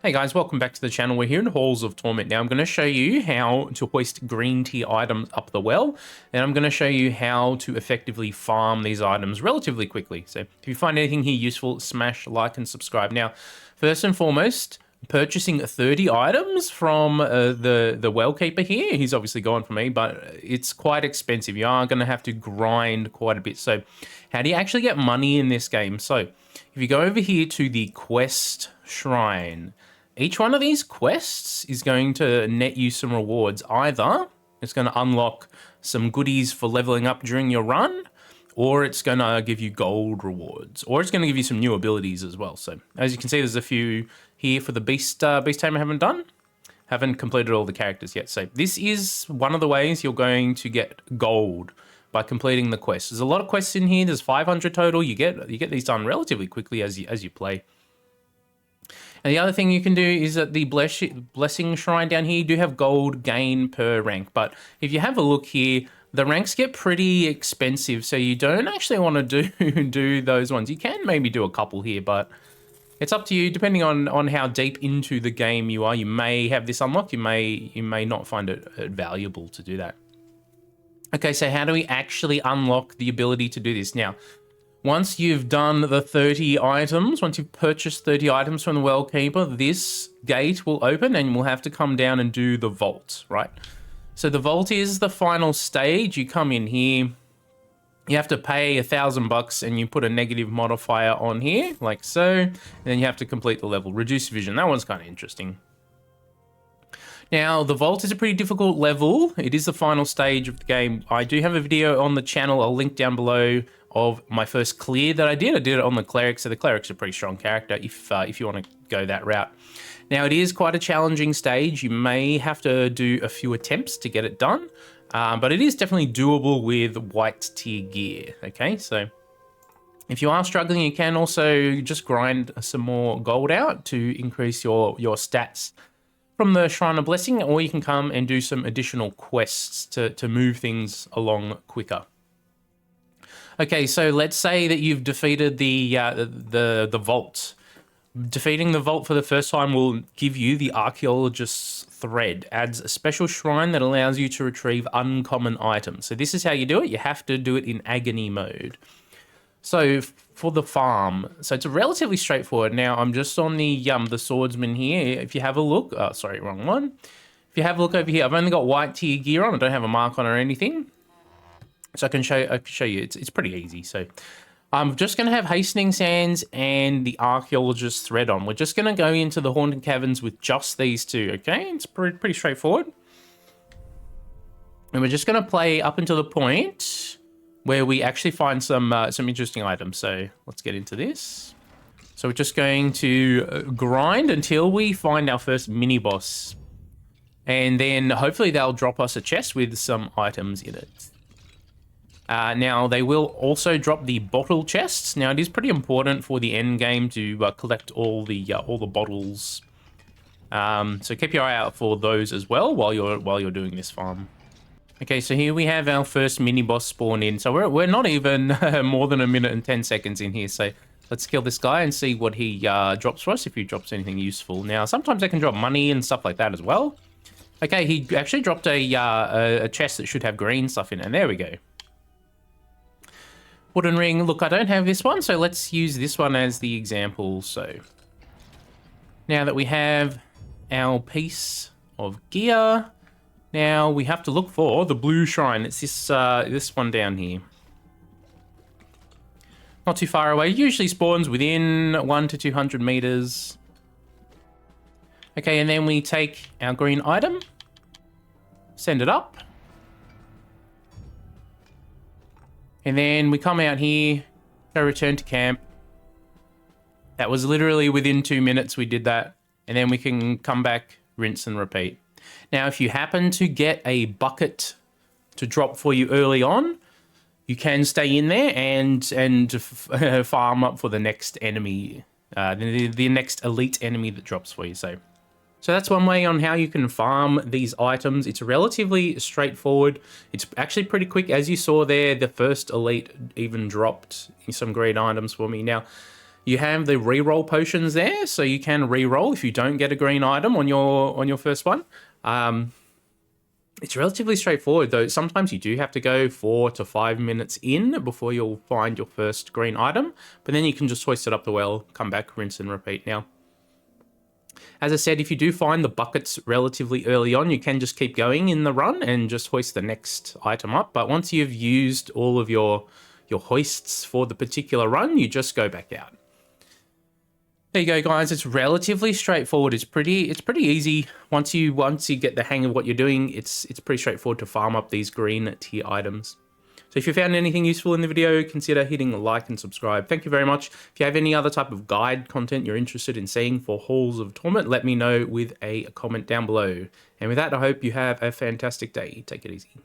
Hey guys, welcome back to the channel. We're here in Halls of Torment. Now I'm going to show you how to hoist green tier items up the well, and I'm going to show you how to effectively farm these items relatively quickly. So if you find anything here useful, smash like and subscribe. Now, first and foremost, purchasing 30 items from the well keeper here. He's obviously gone for me, but it's quite expensive. You are going to have to grind quite a bit. So how do you actually get money in this game? So if you go over here to the quest shrine, each one of these quests is going to net you some rewards. Either it's going to unlock some goodies for leveling up during your run, or it's going to give you gold rewards, or it's going to give you some new abilities as well. So as you can see, there's a few here for the beast tamer I haven't completed all the characters yet. So this is one of the ways you're going to get gold by completing the quest. There's a lot of quests in here. There's 500 total. You get these done relatively quickly as you play. And the other thing you can do is at the blessing shrine down here, you do have gold gain per rank. But if you have a look here, the ranks get pretty expensive, so you don't actually want to do those ones. You can maybe do a couple here, but it's up to you. Depending on how deep into the game you are, you may have this unlocked. You may not find it valuable to do that. Okay, so how do we actually unlock the ability to do this? Now, once you've done the 30 items, once you've purchased 30 items from the well keeper, this gate will open and we'll have to come down and do the vault, right? So the vault is the final stage. You come in here, you have to pay $1,000 and you put a negative modifier on here, like so, and then you have to complete the level. Reduce vision, that one's kind of interesting. Now, the vault is a pretty difficult level. It is the final stage of the game. I do have a video on the channel, I'll link down below, of my first clear that I did. I did it on the cleric, so the cleric's a pretty strong character if you want to go that route. Now, it is quite a challenging stage. You may have to do a few attempts to get it done, but it is definitely doable with white tier gear, okay? So if you are struggling, you can also just grind some more gold out to increase your stats from the Shrine of Blessing, or you can come and do some additional quests to move things along quicker. Okay, so let's say that you've defeated the vault. Defeating the vault for the first time will give you the Archaeologist's Thread. Adds a special shrine that allows you to retrieve uncommon items. So this is how you do it. You have to do it in agony mode. So for the farm, so it's relatively straightforward. Now I'm just on the swordsman here. If you have a look, oh, sorry, wrong one. If you have a look over here, I've only got white tier gear on. I don't have a mark on or anything. So I can show you, it's pretty easy. So I'm just going to have Hastening Sands and the Archaeologist's Thread on. We're just going to go into the Haunted Caverns with just these two, okay? It's pretty straightforward. And we're just going to play up until the point where we actually find some interesting items. So let's get into this. So we're just going to grind until we find our first mini-boss. And then hopefully they'll drop us a chest with some items in it. Now, they will also drop the bottle chests. Now, it is pretty important for the end game to collect all the bottles. So keep your eye out for those as well while you're doing this farm. Okay, so here we have our first mini boss spawn in. So we're not even more than 1 minute and 10 seconds in here. So let's kill this guy and see what he drops for us, if he drops anything useful. Now, sometimes they can drop money and stuff like that as well. Okay, he actually dropped a chest that should have green stuff in it. And there we go. Wooden ring. Look, I don't have this one, so let's use this one as the example. So now that we have our piece of gear, now we have to look for the blue shrine. It's this one down here. Not too far away. Usually spawns within 100 to 200 meters. Okay, and then we take our green item, send it up. And then we come out here, go return to camp. That was literally within 2 minutes we did that. And then we can come back, rinse and repeat. Now, if you happen to get a bucket to drop for you early on, you can stay in there and farm up for the next enemy, the next elite enemy that drops for you. So that's one way on how you can farm these items. It's relatively straightforward. It's actually pretty quick. As you saw there, the first elite even dropped some great items for me. Now, You have the reroll potions there, so you can reroll if you don't get a green item on your first one. It's relatively straightforward, though. Sometimes you do have to go 4 to 5 minutes in before you'll find your first green item, but then you can just hoist it up the well, come back, rinse and repeat now. As I said, if you do find the buckets relatively early on, you can just keep going in the run and just hoist the next item up. But once you've used all of your hoists for the particular run, you just go back out. There you go, guys. It's relatively straightforward. It's pretty easy. Once you get the hang of what you're doing, it's pretty straightforward to farm up these green tier items. So if you found anything useful in the video, consider hitting like and subscribe. Thank you very much. If you have any other type of guide content you're interested in seeing for Halls of Torment, let me know with a comment down below. And with that, I hope you have a fantastic day. Take it easy.